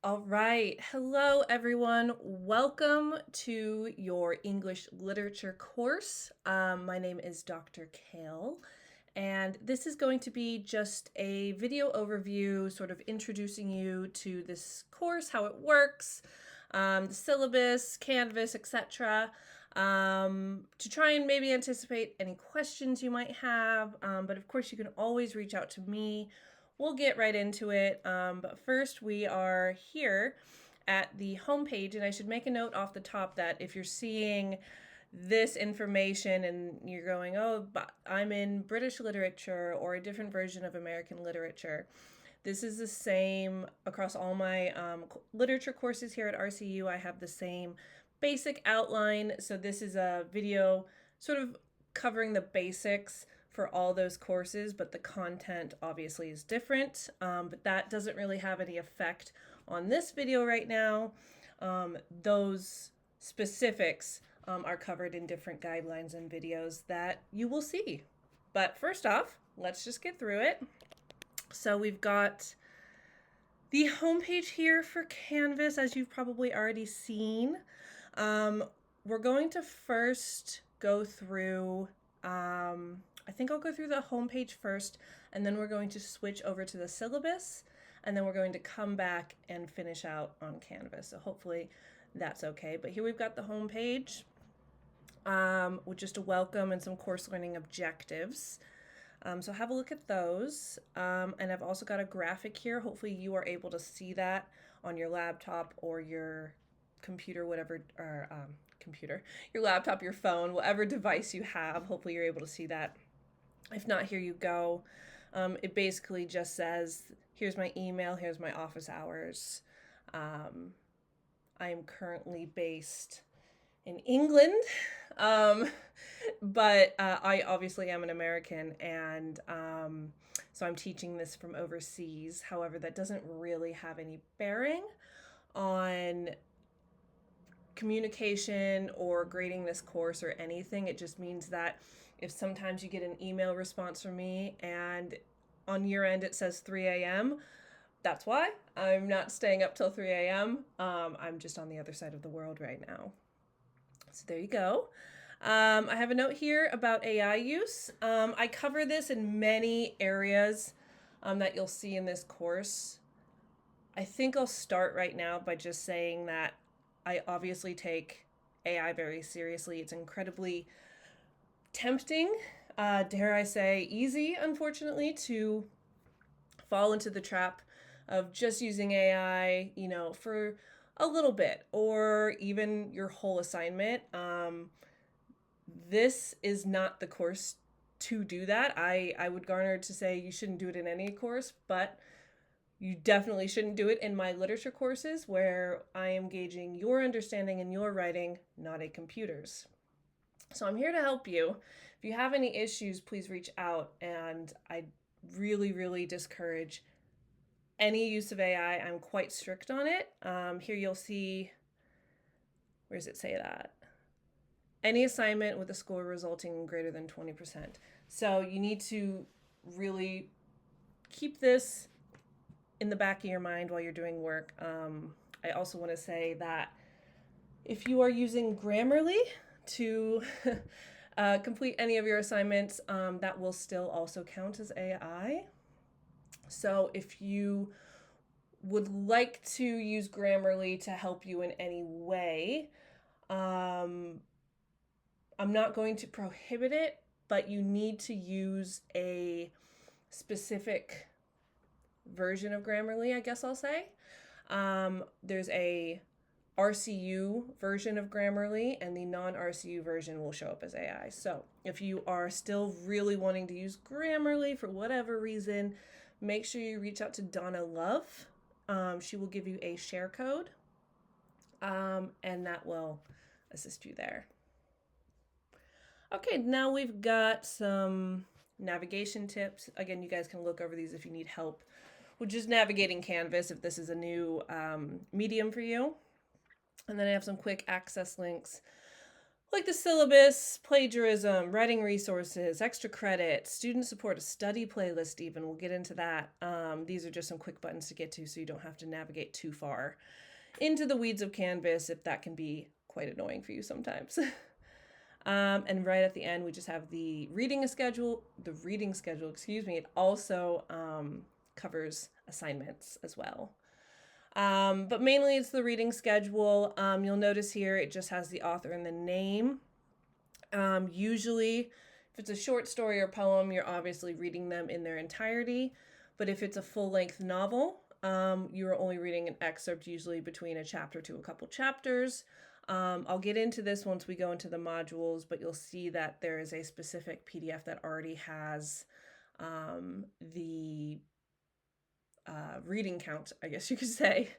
All right. Hello, everyone. Welcome to your English literature course. My name is Dr. Kale, and this is going to be just a video overview, sort of introducing you to this course, how it works, the syllabus, Canvas, etc. To try and maybe anticipate any questions you might have. But of course, you can always reach out to me. We'll get right into it. But first, we are here at the homepage, and I should make a note off the top that if you're seeing this information and you're going, oh, but I'm in British literature or a different version of American literature, this is the same across all my literature courses here at RCU. I have the same basic outline. So this is a video sort of covering the basics for all those courses, but the content obviously is different. But that doesn't really have any effect on this video right now. Those specifics are covered in different guidelines and videos that you will see. But first off, let's just get through it. So we've got the homepage here for Canvas, as you've probably already seen. We're going to first go through, I think I'll go through the homepage first, and then we're going to switch over to the syllabus, and then we're going to come back and finish out on Canvas. So hopefully that's okay. But here we've got the homepage with just a welcome and some course learning objectives. So have a look at those. And I've also got a graphic here. Hopefully you are able to see that on your laptop or your computer, whatever, or your laptop, your phone, whatever device you have. Hopefully you're able to see that. If not, here you go. It basically just says, here's my email, here's my office hours. I am currently based in England, but I obviously am an American, and so I'm teaching this from overseas. However, that doesn't really have any bearing on communication or grading this course or anything. It just means that if sometimes you get an email response from me and on your end it says 3 a.m., that's why. I'm not staying up till 3 a.m. I'm just on the other side of the world right now. So there you go. I have a note here about AI use. I cover this in many areas that you'll see in this course. I think I'll start right now by just saying that I obviously take AI very seriously. It's incredibly tempting, dare I say, easy, unfortunately, to fall into the trap of just using AI, for a little bit or even your whole assignment. This is not the course to do that. I would garner to say you shouldn't do it in any course, but you definitely shouldn't do it in my literature courses where I am gauging your understanding and your writing, not a computer's. So I'm here to help you. If you have any issues, please reach out, and I really, really discourage any use of AI. I'm quite strict on it. Here you'll see, where does it say that? Any assignment with a score resulting in greater than 20%. So you need to really keep this in the back of your mind while you're doing work. I also want to say that if you are using Grammarly to complete any of your assignments, that will still also count as AI. So if you would like to use Grammarly to help you in any way, I'm not going to prohibit it, but you need to use a specific version of Grammarly, I guess I'll say. There's a RCU version of Grammarly, and the non-RCU version will show up as AI. So if you are still really wanting to use Grammarly for whatever reason, make sure you reach out to Donna Love. She will give you a share code, and that will assist you there. Okay, now we've got some navigation tips. Again, you guys can look over these if you need help with just navigating Canvas if this is a new medium for you. And then I have some quick access links. like the syllabus, plagiarism, writing resources, extra credit, student support, a study playlist even. We'll get into that. These are just some quick buttons to get to so you don't have to navigate too far into the weeds of Canvas if that can be quite annoying for you sometimes. And right at the end, we just have the reading schedule. It also covers assignments as well. But mainly it's the reading schedule. You'll notice here it just has the author and the name. Usually, if it's a short story or poem, you're obviously reading them in their entirety. But if it's a full-length novel, you're only reading an excerpt, usually between a chapter to a couple chapters. I'll get into this once we go into the modules, but you'll see that there is a specific PDF that already has the reading count, I guess you could say,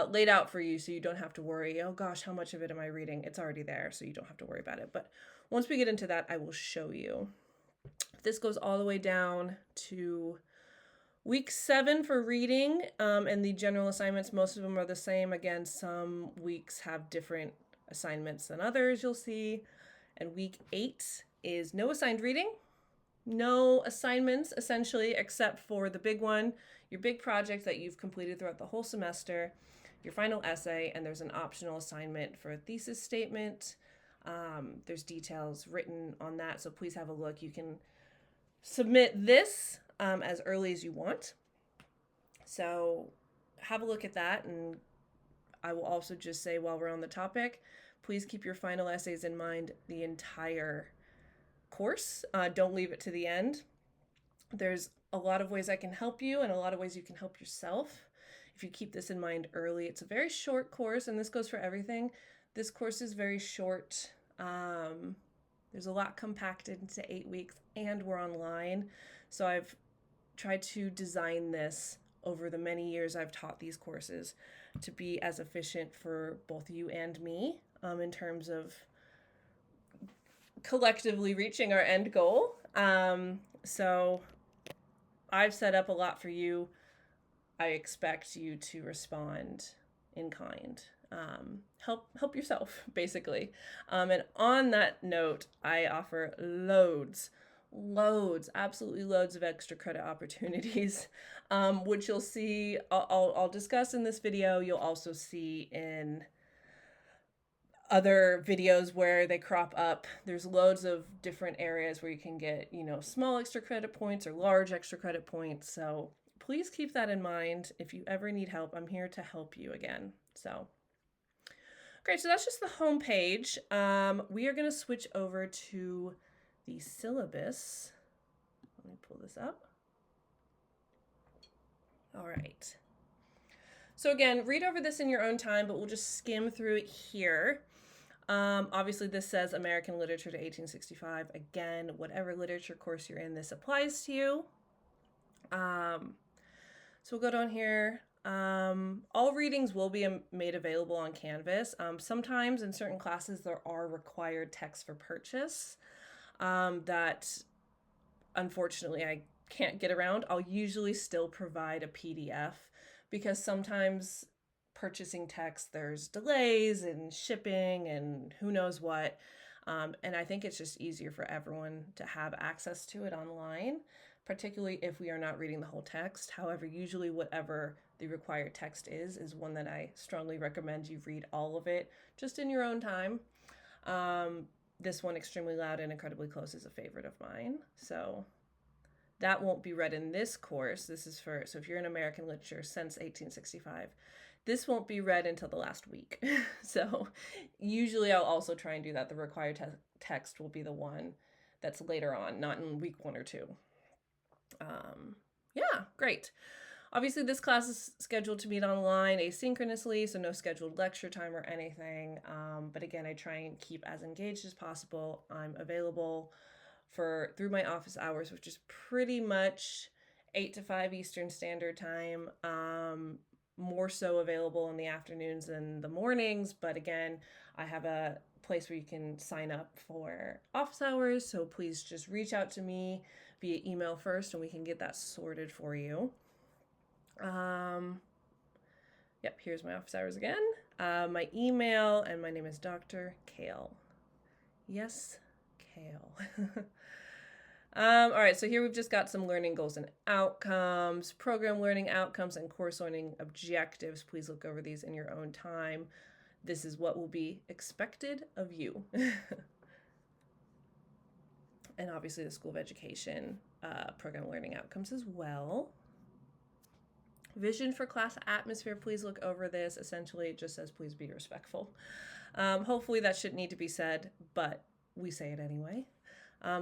laid out for you so you don't have to worry, oh gosh, how much of it am I reading? It's already there, so you don't have to worry about it. But once we get into that, I will show you. This goes all the way down to week 7 for reading, and the general assignments, most of them are the same. Again, some weeks have different assignments than others, you'll see. And week 8 is no assigned reading, no assignments essentially, except for the big one, your big project that you've completed throughout the whole semester, your final essay, and there's an optional assignment for a thesis statement. There's details written on that, so please have a look. You can submit this as early as you want. So have a look at that, and I will also just say while we're on the topic, please keep your final essays in mind the entire course. Don't leave it to the end. There's a lot of ways I can help you and a lot of ways you can help yourself if you keep this in mind early. It's a very short course, and this goes for everything. This course is very short. There's a lot compacted into 8 weeks, and we're online. So I've tried to design this over the many years I've taught these courses to be as efficient for both you and me in terms of collectively reaching our end goal. So I've set up a lot for you. I expect you to respond in kind. Help yourself, basically. And on that note, I offer loads, absolutely loads of extra credit opportunities, which you'll see, I'll discuss in this video. You'll also see in other videos where they crop up. There's loads of different areas where you can get, small extra credit points or large extra credit points. So please keep that in mind. If you ever need help, I'm here to help you again. So great. So that's just the home page. We are going to switch over to the syllabus. Let me pull this up. All right. So again, read over this in your own time, but we'll just skim through it here. Obviously, this says American Literature to 1865. Again, whatever literature course you're in, this applies to you. So we'll go down here. All readings will be made available on Canvas. Sometimes in certain classes, there are required texts for purchase that unfortunately I can't get around. I'll usually still provide a PDF because sometimes purchasing text, there's delays and shipping and who knows what. And I think it's just easier for everyone to have access to it online, particularly if we are not reading the whole text. However, usually whatever the required text is one that I strongly recommend you read all of it just in your own time. This one, Extremely Loud and Incredibly Close, is a favorite of mine. So that won't be read in this course. This is for, so if you're in American literature since 1865, this won't be read until the last week. So usually I'll also try and do that. The required text will be the one that's later on, not in week 1 or 2. Yeah, great. Obviously, this class is scheduled to meet online asynchronously, so no scheduled lecture time or anything. But again, I try and keep as engaged as possible. I'm available through my office hours, which is pretty much 8 to 5 Eastern Standard Time. More so available in the afternoons and the mornings, but again, I have a place where you can sign up for office hours, so please just reach out to me via email first and we can get that sorted for you. Yep, here's my office hours again. My email, and my name is Dr. Kale. Yes, Kale. All right, so here we've just got some learning goals and outcomes, program learning outcomes, and course learning objectives. Please look over these in your own time. This is what will be expected of you. And obviously the School of Education program learning outcomes as well. Vision for class atmosphere, please look over this. Essentially, it just says please be respectful. Hopefully that shouldn't need to be said, but we say it anyway.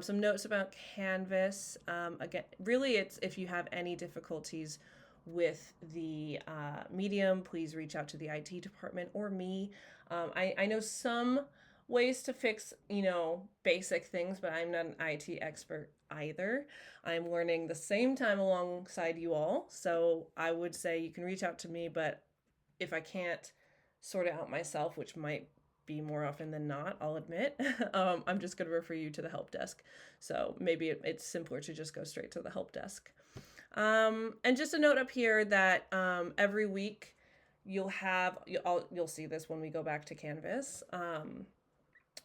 Some notes about Canvas. Again, really, it's if you have any difficulties with the medium, please reach out to the IT department or me. I know some ways to fix, basic things, but I'm not an IT expert either. I'm learning the same time alongside you all. So I would say you can reach out to me, but if I can't sort it out myself, which might be more often than not, I'll admit, I'm just going to refer you to the help desk. So maybe it's simpler to just go straight to the help desk. And just a note up here that every week you'll see this when we go back to Canvas.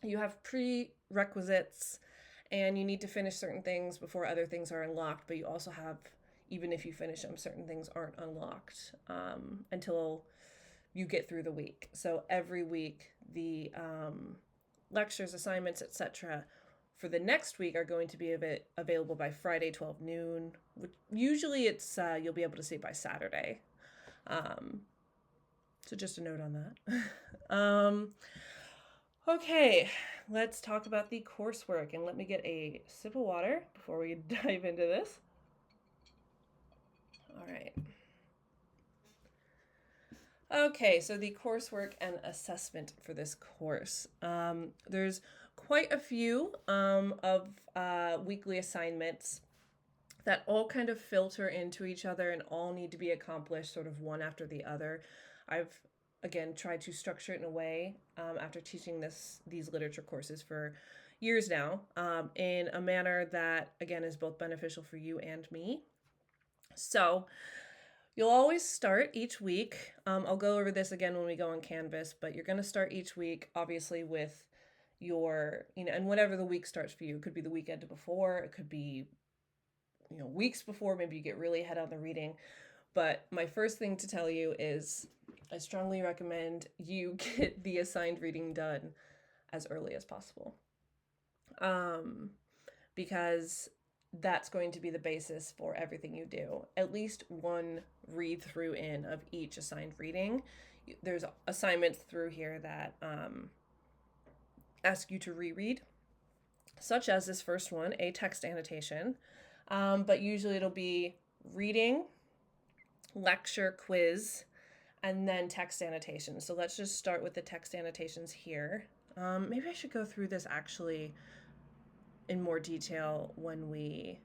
You have prerequisites and you need to finish certain things before other things are unlocked, but you also have, even if you finish them, certain things aren't unlocked until you get through the week. So every week the lectures, assignments, etc. for the next week are going to be available by Friday 12 noon. Usually it's you'll be able to see it by Saturday. So just a note on that. Okay, let's talk about the coursework, and let me get a sip of water before we dive into this. All right. Okay, so the coursework and assessment for this course. There's quite a few of weekly assignments that all kind of filter into each other and all need to be accomplished sort of one after the other. I've, again, tried to structure it in a way after teaching these literature courses for years now in a manner that, again, is both beneficial for you and me. So you'll always start each week. I'll go over this again when we go on Canvas, but you're going to start each week, obviously, with your, and whatever the week starts for you. It could be the weekend before, it could be, weeks before, maybe you get really ahead on the reading. But my first thing to tell you is I strongly recommend you get the assigned reading done as early as possible. Because that's going to be the basis for everything you do. At least one read through in of each assigned reading. There's assignments through here that ask you to reread, such as this first one, a text annotation. But usually it'll be reading, lecture, quiz, and then text annotations. So let's just start with the text annotations here. Maybe I should go through this actually in more detail when we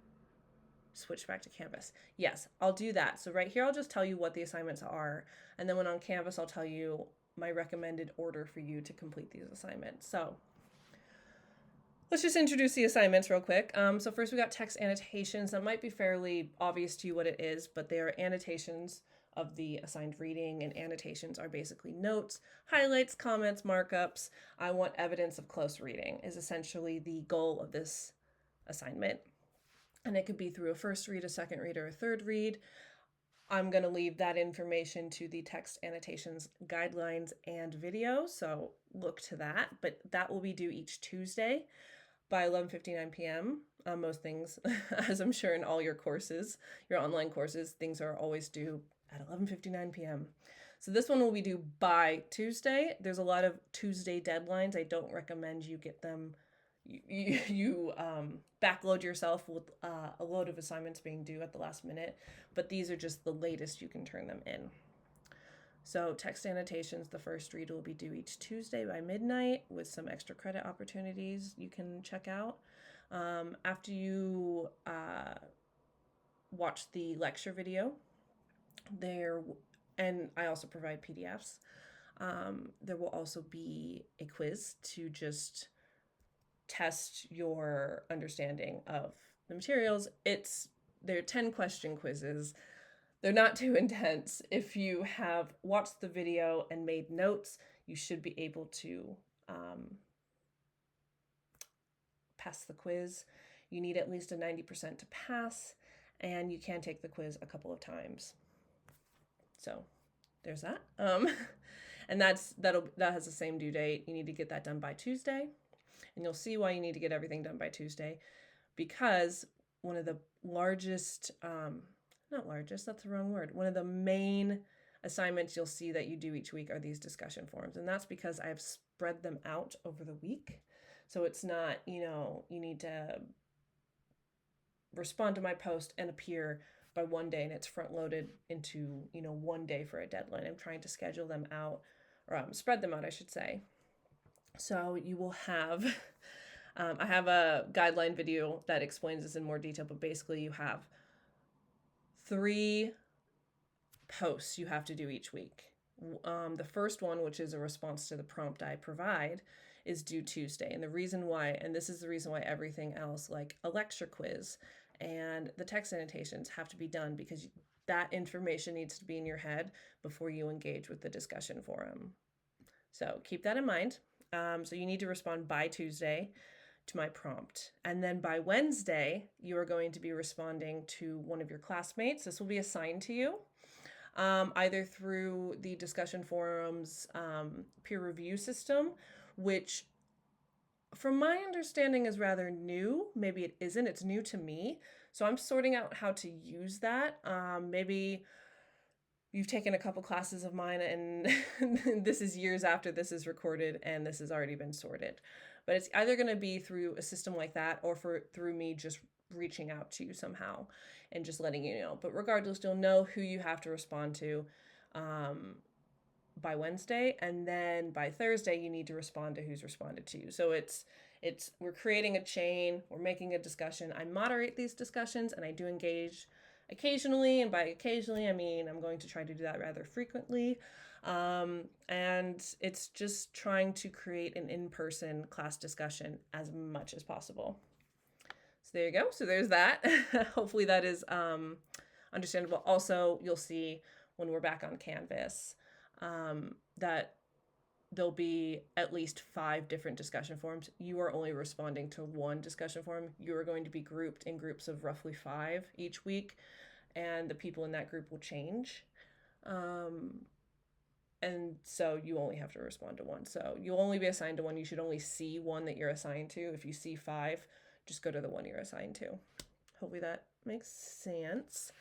switch back to Canvas. Yes, I'll do that. So right here, I'll just tell you what the assignments are. And then when on Canvas, I'll tell you my recommended order for you to complete these assignments. So let's just introduce the assignments real quick. So first we got text annotations. That might be fairly obvious to you what it is, but they are annotations of the assigned reading, and annotations are basically notes, highlights, comments, markups. I want evidence of close reading is essentially the goal of this assignment. And it could be through a first read, a second read, or a third read. I'm going to leave that information to the text annotations guidelines and video, so look to that. But that will be due each Tuesday by 11:59 p.m. Most things, as I'm sure in all your courses, your online courses, things are always due at 11:59 p.m. So this one will be due by Tuesday. There's a lot of Tuesday deadlines. I don't recommend you get them. You backload yourself with a load of assignments being due at the last minute, but these are just the latest you can turn them in. So text annotations, the first read will be due each Tuesday by midnight with some extra credit opportunities you can check out. After you watch the lecture video, and I also provide PDFs, there will also be a quiz to just test your understanding of the materials. They're 10 question quizzes. They're not too intense. If you have watched the video and made notes, you should be able to pass the quiz. You need at least a 90% to pass, and you can take the quiz a couple of times. So there's that. And that has the same due date. You need to get that done by Tuesday, and you'll see why you need to get everything done by Tuesday, because one of the largest, not largest, that's the wrong word. One of the main assignments you'll see that you do each week are these discussion forums, and that's because I've spread them out over the week. So it's not, you need to respond to my post and appear by one day and it's front loaded into, one day for a deadline. I'm trying to schedule them out, or spread them out, I should say. So you will have, I have a guideline video that explains this in more detail, but basically you have 3 posts you have to do each week. The first one, which is a response to the prompt I provide, is due Tuesday. And the reason why, and this is the reason why everything else, like a lecture quiz and the text annotations, have to be done, because that information needs to be in your head before you engage with the discussion forum. So keep that in mind. So you need to respond by Tuesday to my prompt. And then by Wednesday, you are going to be responding to one of your classmates. This will be assigned to you, either through the discussion forums peer review system, which from my understanding is rather new. Maybe it isn't. It's new to me. So I'm sorting out how to use that. Maybe you've taken a couple classes of mine and this is years after this is recorded and this has already been sorted. But it's either going to be through a system like that or through me just reaching out to you somehow and just letting you know. But regardless, you'll know who you have to respond to by Wednesday, and then by Thursday you need to respond to who's responded to you. So we're creating a chain, we're making a discussion. I moderate these discussions and I do engage occasionally, and by occasionally I mean I'm going to try to do that rather frequently. And it's just trying to create an in-person class discussion as much as possible. So there you go. So there's that. Hopefully that is understandable. Also, you'll see when we're back on Canvas that there'll be at least 5 different discussion forums. You are only responding to one discussion forum. You are going to be grouped in groups of roughly 5 each week, and the people in that group will change. And so you only have to respond to one. So you'll only be assigned to one. You should only see one that you're assigned to. If you see 5, just go to the one you're assigned to. Hopefully that makes sense.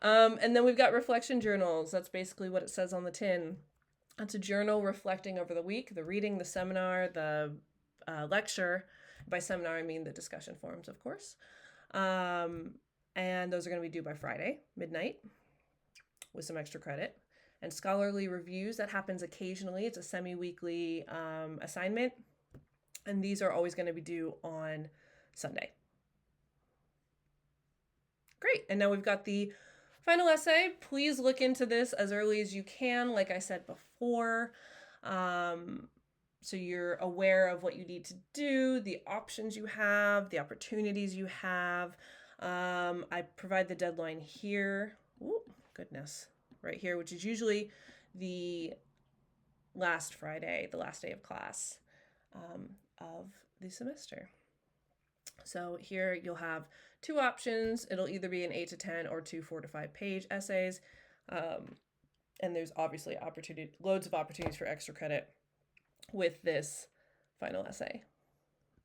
And then we've got reflection journals. That's basically what it says on the tin. It's a journal reflecting over the week, the reading, the seminar, the lecture. By seminar, I mean the discussion forums, of course. And those are going to be due by Friday, midnight, with some extra credit. And scholarly reviews, that happens occasionally. It's a semi-weekly assignment. And these are always going to be due on Sunday. Great. And now we've got the final essay. Please look into this as early as you can, like I said before, so you're aware of what you need to do, the options you have, the opportunities you have. I provide the deadline here. Ooh, goodness. Right here, which is usually the last Friday, the last day of class of the semester. So here you'll have 2 options. It'll either be an 8 to 10 or 2 4 to 5 page essays. And there's obviously loads of opportunities for extra credit with this final essay.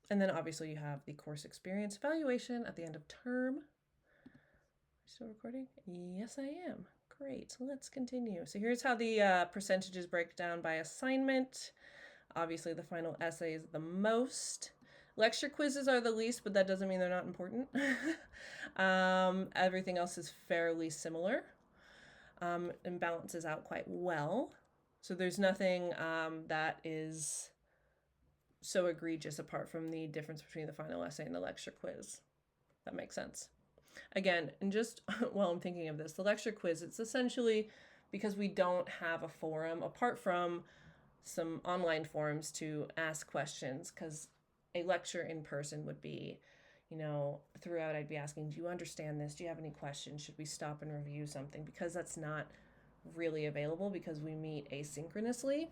And then obviously you have the course experience evaluation at the end of term. Still recording? Yes, I am. Great. So let's continue. So here's how the percentages break down by assignment. Obviously the final essay is the most. Lecture quizzes are the least, but that doesn't mean they're not important. Everything else is fairly similar and balances out quite well. So there's nothing that is so egregious apart from the difference between the final essay and the lecture quiz. That makes sense. Again, and just while I'm thinking of this, the lecture quiz, it's essentially because we don't have a forum apart from some online forums to ask questions, because a lecture in person would be, throughout I'd be asking, do you understand this? Do you have any questions? Should we stop and review something? Because that's not really available because we meet asynchronously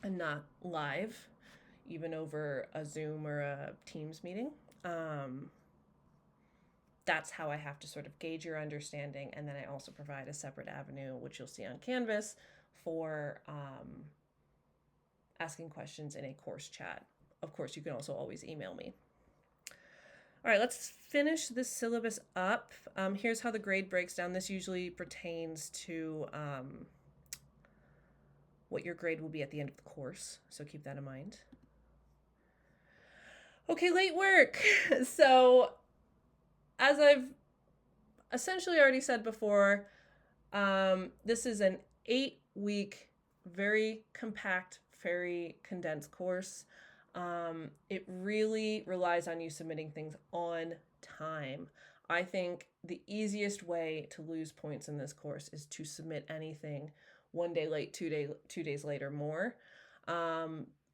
and not live. even over a Zoom or a Teams meeting. That's how I have to sort of gauge your understanding. And then I also provide a separate avenue, which you'll see on Canvas, for asking questions in a course chat. Of course, you can also always email me. All right, let's finish this syllabus up. Here's how the grade breaks down. This usually pertains to what your grade will be at the end of the course, so keep that in mind. Okay, late work. So, as I've essentially already said before, this is an 8-week, very compact, very condensed course. It really relies on you submitting things on time. I think the easiest way to lose points in this course is to submit anything 1 day late, 2 days late or more.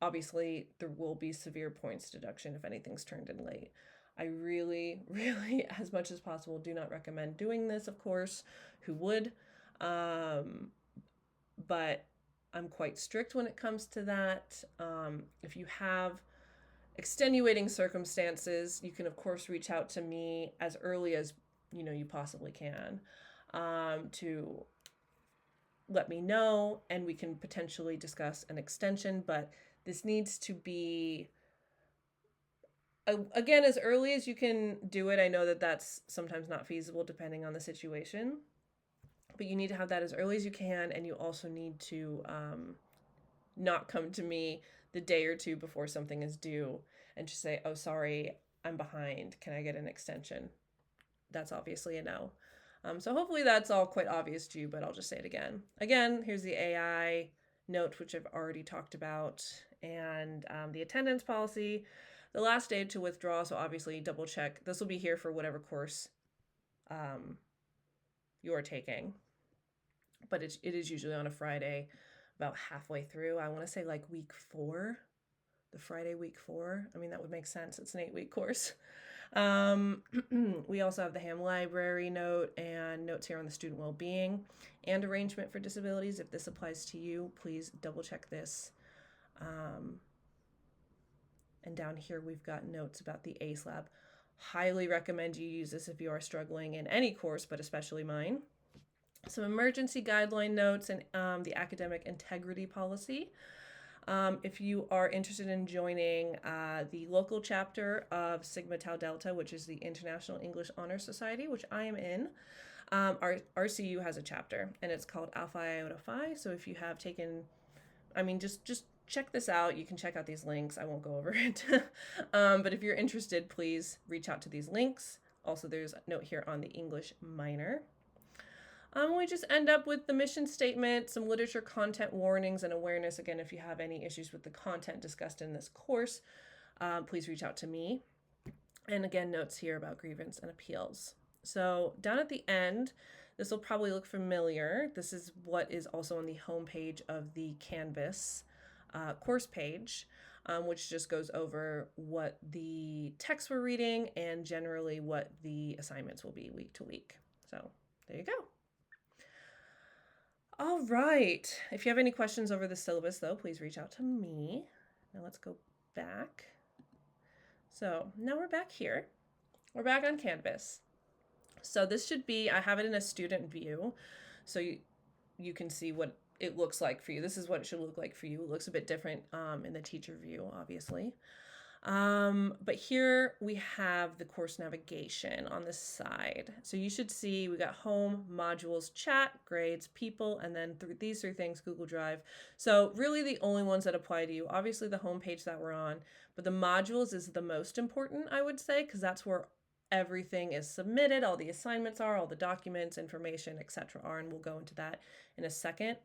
Obviously, there will be severe points deduction if anything's turned in late. I really, really, as much as possible, do not recommend doing this, of course. Who would? But I'm quite strict when it comes to that. If you have extenuating circumstances, you can, of course, reach out to me as early as you possibly can to let me know, and we can potentially discuss an extension. But this needs to be, again, as early as you can do it. I know that that's sometimes not feasible depending on the situation, but you need to have that as early as you can, and you also need to not come to me the day or two before something is due and just say, oh, sorry, I'm behind. Can I get an extension? That's obviously a no. So hopefully that's all quite obvious to you, but I'll just say it again. Again, here's the AI note, which I've already talked about, and the attendance policy. The last day to withdraw, so obviously double check. This will be here for whatever course you're taking, but it is usually on a Friday, about halfway through. I want to say like week 4, the Friday week 4. I mean, that would make sense. It's an 8-week course. We also have the Ham Library note and notes here on the student well-being and arrangement for disabilities. If this applies to you, please double check this. And down here, we've got notes about the ACE Lab. Highly recommend you use this if you are struggling in any course, but especially mine. Some emergency guideline notes and the academic integrity policy. If you are interested in joining the local chapter of Sigma Tau Delta, which is the International English Honor Society, which I am in, our RCU has a chapter, and it's called Alpha Iota Phi. So if you have taken, just check this out. You can check out these links. I won't go over it. But if you're interested, please reach out to these links. Also, there's a note here on the English minor. We just end up with the mission statement, some literature content warnings and awareness. Again, if you have any issues with the content discussed in this course, please reach out to me. And again, notes here about grievance and appeals. So down at the end, this will probably look familiar. This is what is also on the home page of the Canvas course page, which just goes over what the texts we're reading and generally what the assignments will be week to week. So there you go. All right. If you have any questions over the syllabus, though, please reach out to me. Now let's go back. So now we're back here. We're back on Canvas. So this should be, I have it in a student view, so you can see what it looks like for you. This is what it should look like for you. It looks a bit different in the teacher view, obviously. But here we have the course navigation on the side. So you should see we got home, modules, chat, grades, people, and then these 3 things, Google Drive. So really the only ones that apply to you, obviously the home page that we're on, but the modules is the most important, I would say, because that's where everything is submitted, all the assignments are, all the documents, information, etc. are, and we'll go into that in a second.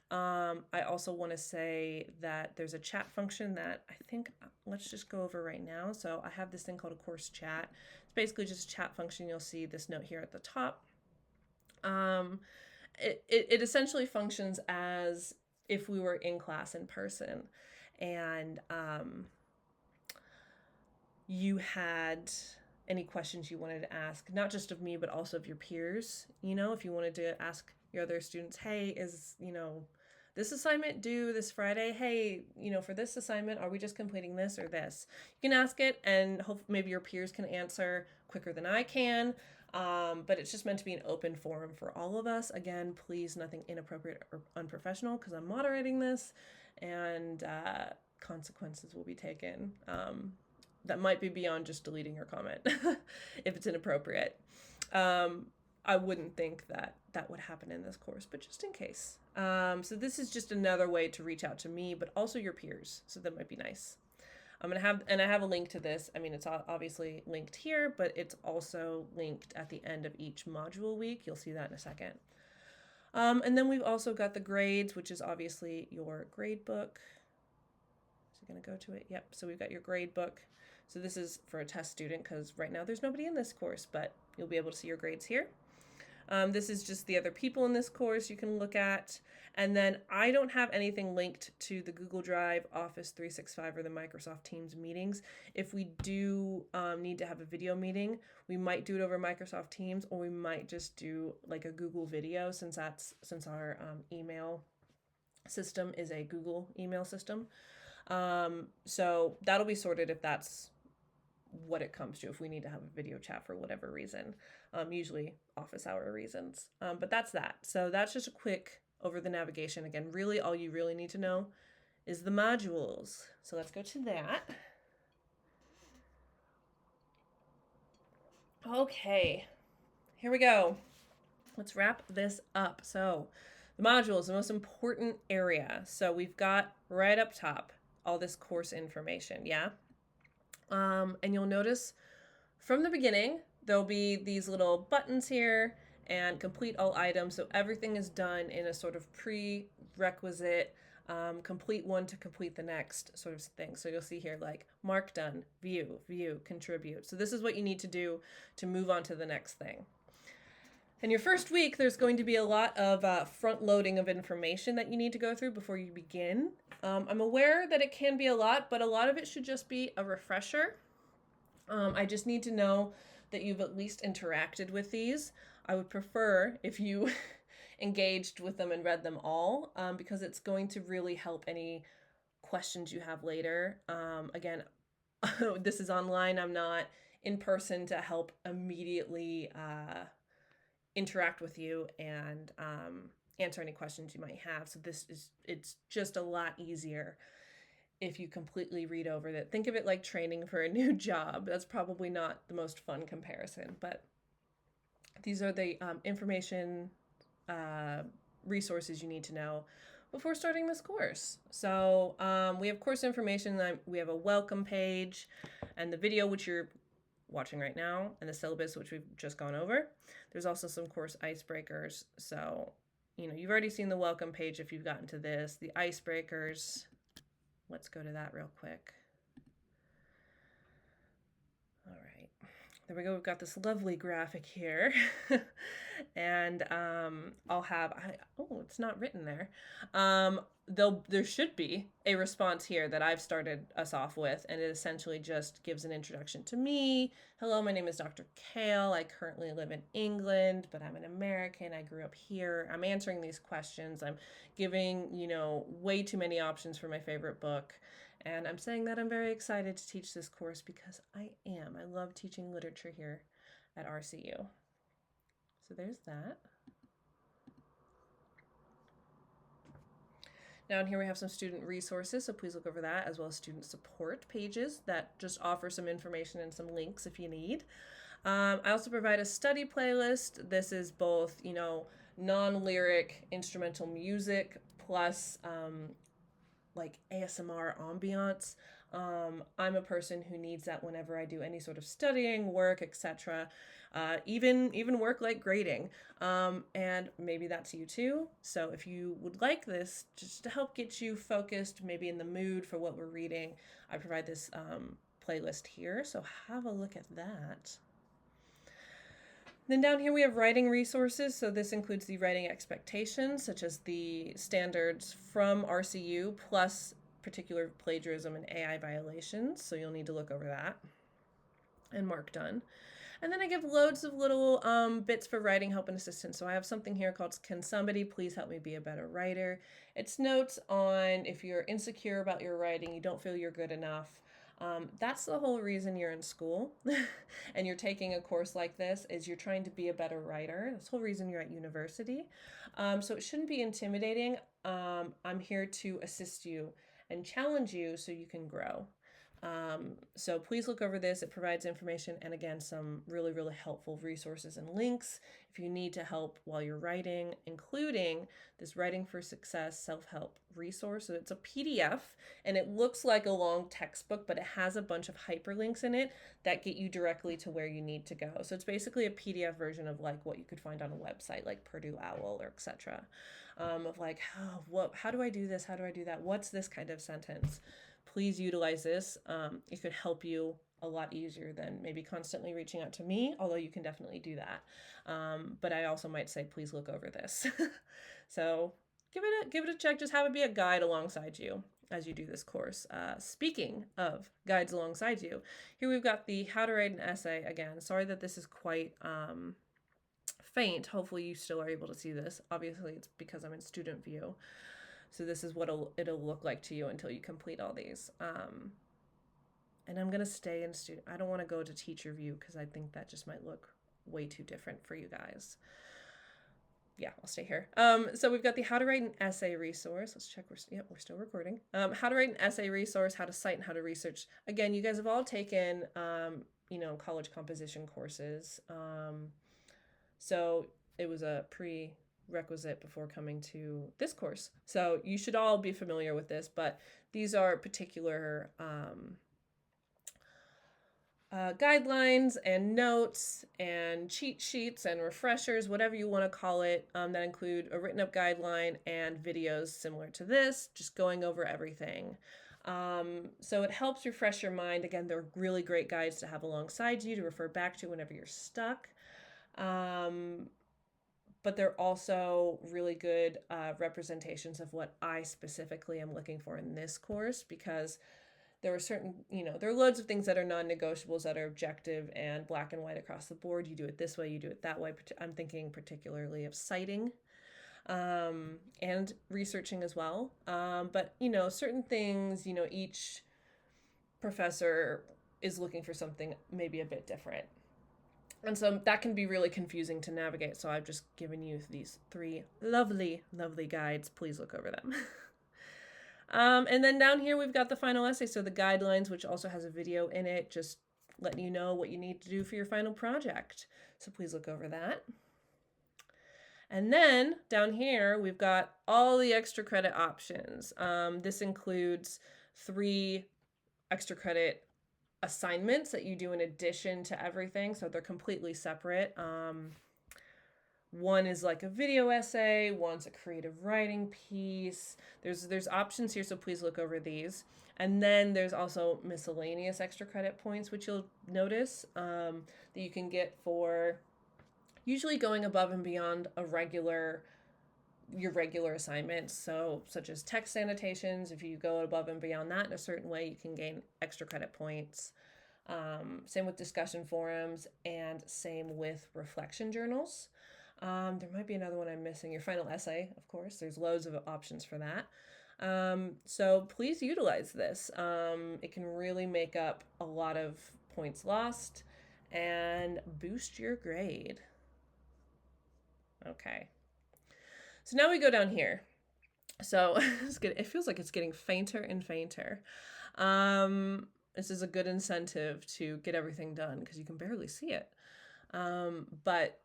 I also want to say that there's a chat function that I think, let's just go over right now. So I have this thing called a course chat. It's basically just a chat function. You'll see this note here at the top. It essentially functions as if we were in class in person, and you had any questions you wanted to ask, not just of me, but also of your peers. If you wanted to ask your other students, hey, is, this assignment due this Friday. Hey, for this assignment, are we just completing this or this? You can ask it, and hope maybe your peers can answer quicker than I can. But it's just meant to be an open forum for all of us. Again, please, nothing inappropriate or unprofessional, because I'm moderating this, and consequences will be taken. That might be beyond just deleting your comment if it's inappropriate. I wouldn't think that that would happen in this course, but just in case. So this is just another way to reach out to me, but also your peers. So that might be nice. I have a link to this. I mean, it's obviously linked here, but it's also linked at the end of each module week. You'll see that in a second. And then we've also got the grades, which is obviously your grade book. Is it going to go to it? Yep. So we've got your grade book. So this is for a test student, because right now there's nobody in this course, but you'll be able to see your grades here. This is just the other people in this course you can look at. And then I don't have anything linked to the Google Drive, Office 365, or the Microsoft Teams meetings. If we do need to have a video meeting, we might do it over Microsoft Teams, or we might just do like a Google video, since our email system is a Google email system. So that'll be sorted if that's what it comes to, if we need to have a video chat for whatever reason, usually office hour reasons. But that's that. So that's just a quick over the navigation. Again, really all you really need to know is the modules. So let's go to that. Okay, here we go. Let's wrap this up. So the modules, the most important area. So we've got right up top all this course information, yeah? And you'll notice from the beginning, there'll be these little buttons here and complete all items. So everything is done in a sort of prerequisite, complete one to complete the next sort of thing. So you'll see here like mark done, view, contribute. So this is what you need to do to move on to the next thing. In your first week, there's going to be a lot of front loading of information that you need to go through before you begin. I'm aware that it can be a lot, but a lot of it should just be a refresher. I just need to know that you've at least interacted with these. I would prefer if you engaged with them and read them all, because it's going to really help any questions you have later. Again, this is online. I'm not in person to help immediately interact with you and answer any questions you might have. So it's just a lot easier if you completely read over that. Think of it like training for a new job. That's probably not the most fun comparison, but these are the information resources you need to know before starting this course. So we have course information. We have a welcome page and the video, which you're watching right now, and the syllabus, which we've just gone over. There's also some course icebreakers. So, you've already seen the welcome page if you've gotten to this. The icebreakers, let's go to that real quick. All right, there we go. We've got this lovely graphic here. And I'll have, it's not written there. There should be a response here that I've started us off with, and it essentially just gives an introduction to me. Hello, my name is Dr. Kale. I currently live in England, but I'm an American. I grew up here. I'm answering these questions. I'm giving, way too many options for my favorite book. And I'm saying that I'm very excited to teach this course because I am. I love teaching literature here at RCU. So there's that. Down here we have some student resources, so please look over that, as well as student support pages that just offer some information and some links if you need. I also provide a study playlist. This is both, non-lyric instrumental music plus like ASMR ambiance. I'm a person who needs that whenever I do any sort of studying, work, etc. Even work like grading. And maybe that's you too. So if you would like this, just to help get you focused, maybe in the mood for what we're reading, I provide this playlist here. So have a look at that. Then down here we have writing resources. So this includes the writing expectations, such as the standards from RCU, plus particular plagiarism and AI violations. So you'll need to look over that and mark done. And then I give loads of little bits for writing help and assistance. So I have something here called Can Somebody Please Help Me Be a Better Writer? It's notes on if you're insecure about your writing, you don't feel you're good enough. That's the whole reason you're in school and you're taking a course like this is you're trying to be a better writer. That's the whole reason you're at university. So it shouldn't be intimidating. I'm here to assist you and challenge you so you can grow. So please look over this. It provides information and again, some really, really helpful resources and links if you need to help while you're writing, including this Writing for Success self-help resource. So it's a PDF and it looks like a long textbook, but it has a bunch of hyperlinks in it that get you directly to where you need to go. So it's basically a PDF version of like what you could find on a website like Purdue Owl or etc. Of like, how do I do this? How do I do that? What's this kind of sentence? Please utilize this. It could help you a lot easier than maybe constantly reaching out to me, although you can definitely do that. But I also might say, please look over this. So give it a check. Just have it be a guide alongside you as you do this course. Speaking of guides alongside you, here we've got the How to Write an Essay again. Sorry that this is quite faint. Hopefully you still are able to see this. Obviously it's because I'm in student view. So this is what it'll look like to you until you complete all these. And I'm going to stay in student. I don't want to go to teacher view because I think that just might look way too different for you guys. Yeah, I'll stay here. So we've got the How to Write an Essay resource. Let's check. We're still recording. How to Write an Essay resource, how to cite and how to research. Again, you guys have all taken, college composition courses. So it was a prerequisite before coming to this course. So you should all be familiar with this, but these are particular guidelines and notes and cheat sheets and refreshers, whatever you want to call it, that include a written up guideline and videos similar to this, just going over everything. So it helps refresh your mind. Again, they're really great guides to have alongside you to refer back to whenever you're stuck. But they're also really good representations of what I specifically am looking for in this course, because there are certain, there are loads of things that are non-negotiables that are objective and black and white across the board. You do it this way, you do it that way. I'm thinking particularly of citing and researching as well. But, certain things, each professor is looking for something maybe a bit different. And so that can be really confusing to navigate. So I've just given you these 3 lovely, lovely guides. Please look over them. And then down here, we've got the final essay. So the guidelines, which also has a video in it, just letting you know what you need to do for your final project. So please look over that. And then down here, we've got all the extra credit options. This includes 3 extra credit assignments that you do in addition to everything. So they're completely separate. One is like a video essay, one's a creative writing piece. There's options here, so please look over these. And then there's also miscellaneous extra credit points, which you'll notice that you can get for usually going above and beyond your regular assignments. So such as text annotations, if you go above and beyond that in a certain way, you can gain extra credit points. Same with discussion forums and same with reflection journals. There might be another one I'm missing. Your final essay, of course. There's loads of options for that. So please utilize this. It can really make up a lot of points lost and boost your grade. Okay. So now we go down here. So it feels like it's getting fainter and fainter. This is a good incentive to get everything done because you can barely see it. But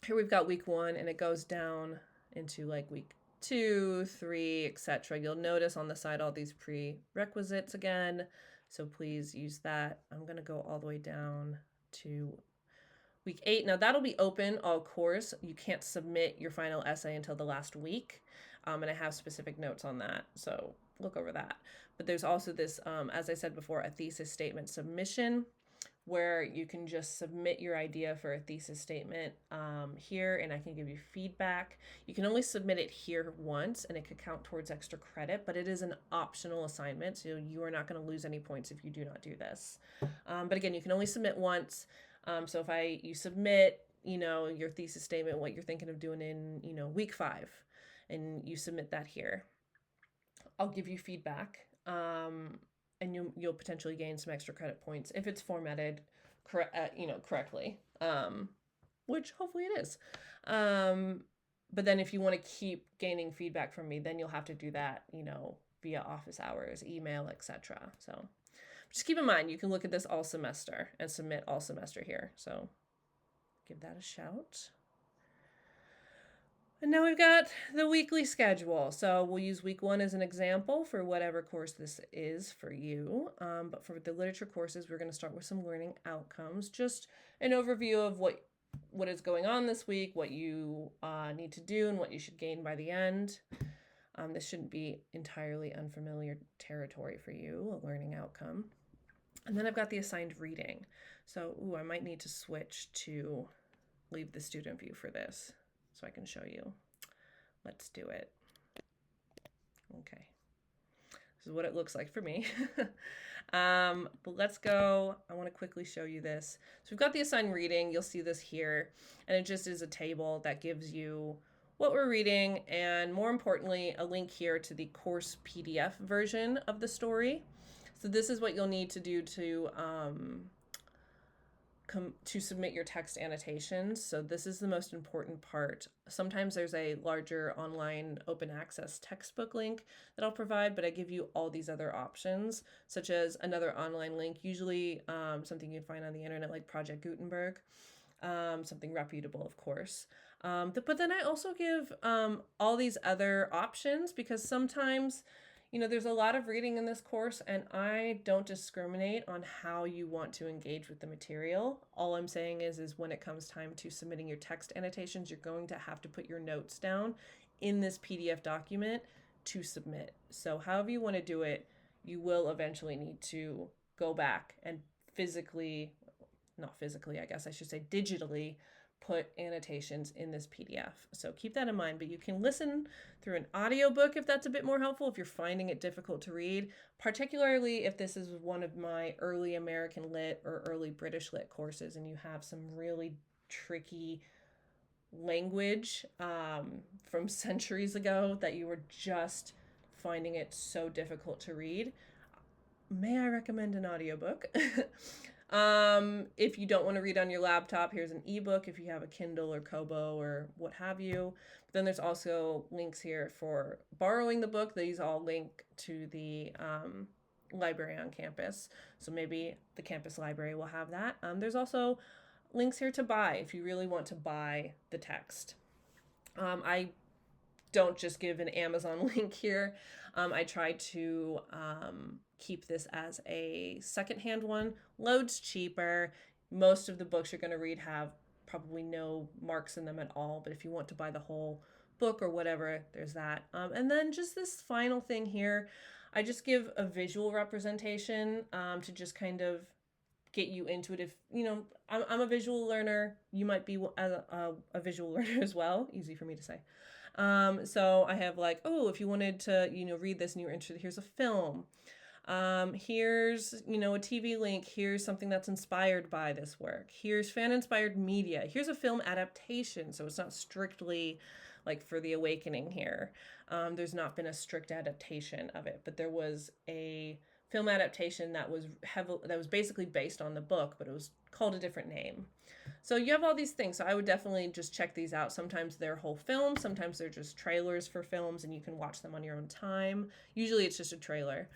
here we've got week 1 and it goes down into like week 2, 3, etc. You'll notice on the side all these prerequisites again. So please use that. I'm going to go all the way down to week 8. Now that'll be open all course. You can't submit your final essay until the last week. And I have specific notes on that. So look over that. But there's also this, as I said before, a thesis statement submission where you can just submit your idea for a thesis statement here and I can give you feedback. You can only submit it here once and it could count towards extra credit, but it is an optional assignment. So you are not going to lose any points if you do not do this. But again, you can only submit once. So if you submit, your thesis statement, what you're thinking of doing in, week 5, and you submit that here, I'll give you feedback, and you'll potentially gain some extra credit points if it's formatted correctly, which hopefully it is. But then if you want to keep gaining feedback from me, then you'll have to do that, via office hours, email, etc. So just keep in mind, you can look at this all semester and submit all semester here. So give that a shout. And now we've got the weekly schedule. So we'll use week 1 as an example for whatever course this is for you. But for the literature courses, we're going to start with some learning outcomes. Just an overview of what is going on this week, what you need to do, and what you should gain by the end. This shouldn't be entirely unfamiliar territory for you, a learning outcome. And then I've got the assigned reading. So, I might need to switch to leave the student view for this so I can show you. Let's do it. Okay. This is what it looks like for me. But let's go. I want to quickly show you this. So we've got the assigned reading. You'll see this here. And it just is a table that gives you what we're reading, and more importantly, a link here to the course PDF version of the story. So this is what you'll need to do to submit your text annotations. So this is the most important part. Sometimes there's a larger online open access textbook link that I'll provide, but I give you all these other options, such as another online link, usually something you'd find on the internet like Project Gutenberg, something reputable, of course. But then I also give all these other options because sometimes, there's a lot of reading in this course, and I don't discriminate on how you want to engage with the material. All I'm saying is when it comes time to submitting your text annotations, you're going to have to put your notes down in this PDF document to submit. So however you want to do it, you will eventually need to go back and not physically, I guess I should say digitally, put annotations in this PDF. So keep that in mind, but you can listen through an audiobook if that's a bit more helpful, if you're finding it difficult to read, particularly if this is one of my early American Lit or early British Lit courses and you have some really tricky language from centuries ago that you were just finding it so difficult to read. May I recommend an audiobook? If you don't want to read on your laptop, here's an ebook if you have a Kindle or Kobo or what have you. But then there's also links here for borrowing the book. These all link to the library on campus. So maybe the campus library will have that. There's also links here to buy if you really want to buy the text. I don't just give an Amazon link here. I try to keep this as a secondhand one. Loads cheaper. Most of the books you're going to read have probably no marks in them at all, but if you want to buy the whole book or whatever, there's that. And then just this final thing here, I just give a visual representation to just kind of get you into it. If I'm a visual learner, you might be a visual learner as well. Easy for me to say. So I have if you wanted to read this and you were interested, here's a film. Here's a TV link. Here's something that's inspired by this work. Here's fan inspired media. Here's a film adaptation, so it's not strictly like for The Awakening here. There's not been a strict adaptation of it, but there was a film adaptation that was basically based on the book, but it was called a different name. So you have all these things. So I would definitely just check these out. Sometimes they're whole films, sometimes they're just trailers for films, and you can watch them on your own time. Usually it's just a trailer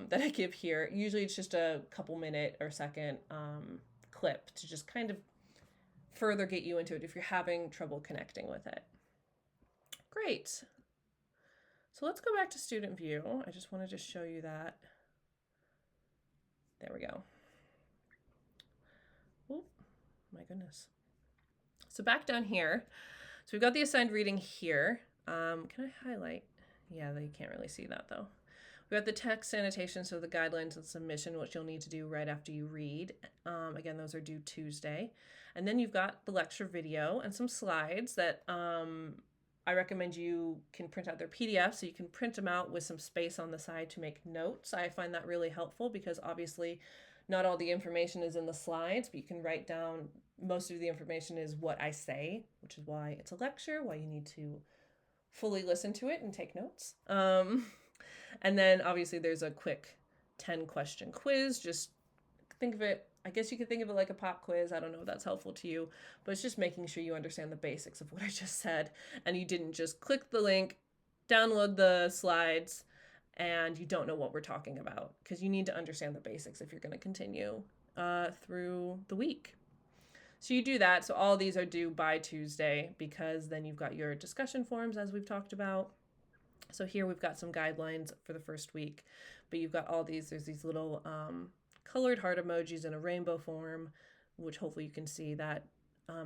that I give here. Usually it's just a couple minute or second clip to just kind of further get you into it if you're having trouble connecting with it. Great. So let's go back to student view. I just wanted to show you that. There we go. Oh, my goodness. So back down here, so we've got the assigned reading here. Can I highlight? Yeah, you can't really see that though. We've got the text annotation, so the guidelines and submission, which you'll need to do right after you read. Again, those are due Tuesday. And then you've got the lecture video and some slides that I recommend you can print out their PDF, so you can print them out with some space on the side to make notes. I find that really helpful because obviously Not all the information is in the slides, but you can write down most of the information is what I say, which is why it's a lecture, why you need to fully listen to it and take notes. And then obviously there's a quick 10-question quiz. Just think of it, I guess you could think of it like a pop quiz. I don't know if that's helpful to you, but it's just making sure you understand the basics of what I just said and you didn't just click the link, download the slides, and you don't know what we're talking about, because you need to understand the basics if you're going to continue through the week. So you do that. So all these are due by Tuesday, because then you've got your discussion forums, as we've talked about. So here we've got some guidelines for the first week, but you've got all these, there's these little colored heart emojis in a rainbow form, which hopefully you can see that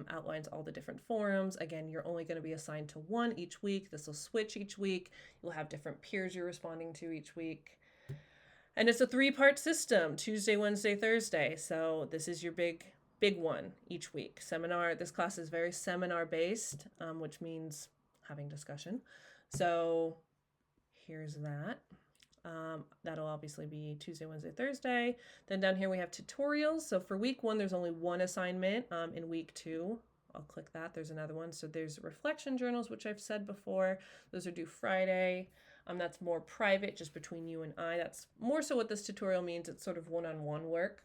outlines all the different forums. Again, you're only going to be assigned to one each week. This will switch each week. You'll have different peers you're responding to each week. And it's a 3-part system, Tuesday, Wednesday, Thursday. So this is your big one each week. Seminar, this class is very seminar based, which means having discussion. So here's that. That'll obviously be Tuesday, Wednesday, Thursday. Then down here we have tutorials. So for week 1, there's only one assignment. In week 2, I'll click that. There's another one. So there's reflection journals, which I've said before. Those are due Friday. That's more private, just between you and I. That's more so what this tutorial means. It's sort of one-on-one work,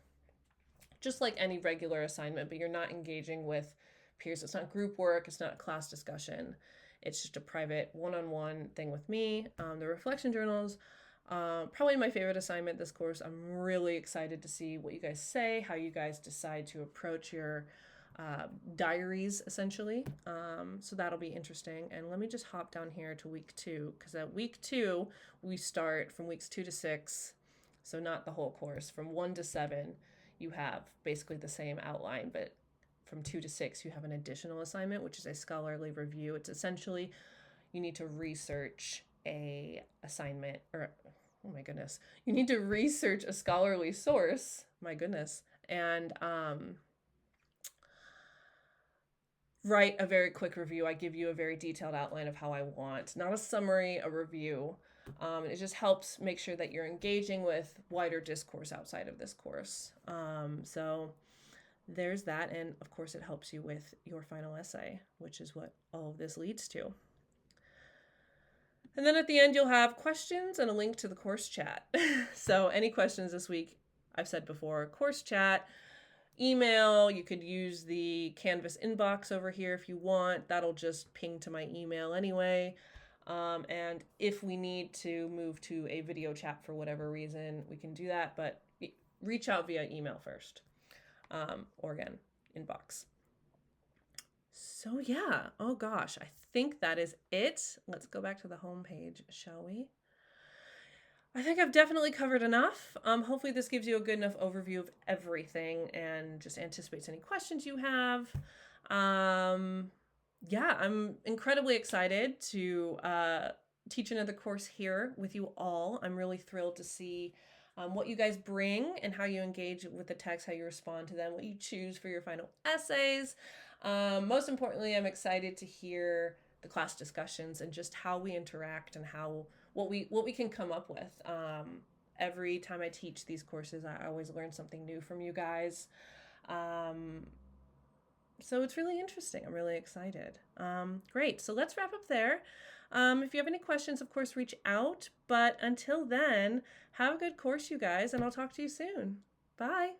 just like any regular assignment, but you're not engaging with peers. It's not group work. It's not class discussion. It's just a private one-on-one thing with me. The reflection journals, probably my favorite assignment this course. I'm really excited to see what you guys say, how you guys decide to approach your diaries, essentially. So that'll be interesting. And let me just hop down here to week 2, because at week 2, we start from weeks 2 to 6. So not the whole course. From 1 to 7, you have basically the same outline, but from 2 to 6, you have an additional assignment, which is a scholarly review. It's essentially, you need to research a assignment, or, oh my goodness, you need to research a scholarly source, my goodness, and write a very quick review. I give you a very detailed outline of how I want, not a summary, a review. It just helps make sure that you're engaging with wider discourse outside of this course. So there's that. And of course, it helps you with your final essay, which is what all of this leads to. And then at the end, you'll have questions and a link to the course chat. So any questions this week, I've said before, course chat, email. You could use the Canvas inbox over here if you want. That'll just ping to my email anyway. And if we need to move to a video chat for whatever reason, we can do that, but reach out via email first, or again, inbox. So yeah, oh gosh, I think that is it. Let's go back to the home page, shall we? I think I've definitely covered enough. Hopefully this gives you a good enough overview of everything and just anticipates any questions you have. Yeah, I'm incredibly excited to teach another course here with you all. I'm really thrilled to see what you guys bring and how you engage with the text, how you respond to them, what you choose for your final essays. Most importantly, I'm excited to hear the class discussions and just how we interact and what we can come up with. Every time I teach these courses, I always learn something new from you guys. So it's really interesting. I'm really excited. Great. So let's wrap up there. If you have any questions, of course, reach out. But until then, have a good course, you guys, and I'll talk to you soon. Bye.